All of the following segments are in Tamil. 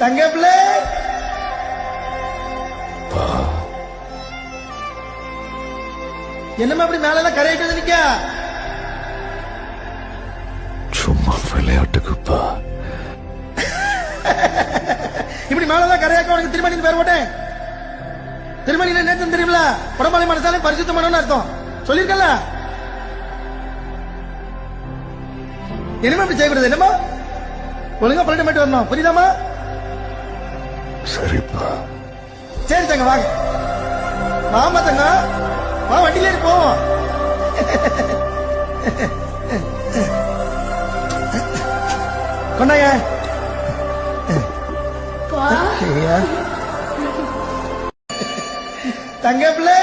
தங்க பிள்ளை என்னமா அப்படி மேல எல்லாம் கரையிட்டு நிக்க? சும்மா விளையாட்டுக்குப்பா. இப்படி மேலதான் கரையாக்க உனக்கு திருமணி பேர் போட்டேன். திருமணி நேற்று தெரியுமில, உடம்பாளி மனசாலே பரிசுத்தமானவன்னு அர்த்தம் சொல்லிருக்கல. என்னமா இப்படி செய்யக்கூடாது? என்னமா ஒழுங்கா பள்ளிட்டு மட்டும் வரணும், புரியுதாமா? சரிப்பா. சரி தங்க வாங்க. வாமா தங்க, வா வண்டியில ஏறி போவோம். கொண்டாங்க. தங்க பிள்ளை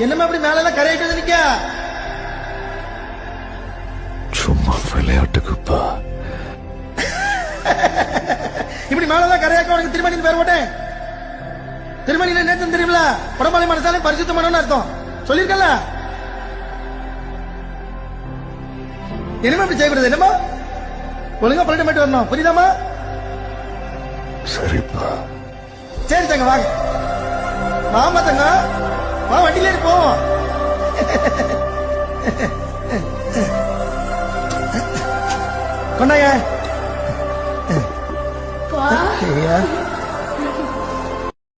என்னமா அப்படி மேல எல்லாம் கரையிட்டு நிக்க? சும்மா விளையாட்டுக்குப்பா. இப்படி மேலதான் கரையாக்க உனக்கு திருமணி பேர் போட்டேன். திருமணி நேற்று தெரியுமில, உடம்பாளி மனசாலே பரிசுத்தமானவன்னு அர்த்தம் சொல்லிருக்கல. என்னமா இப்படி செய்யக்கூடாது? என்னமா ஒழுங்கா பள்ளிட்டு மட்டும் வரணும், புரியுதாமா? சரிப்பா. சரி தங்க வாங்க. வாமா தங்க, வா வண்டியில ஏறி போவோம். கொண்டாங்க.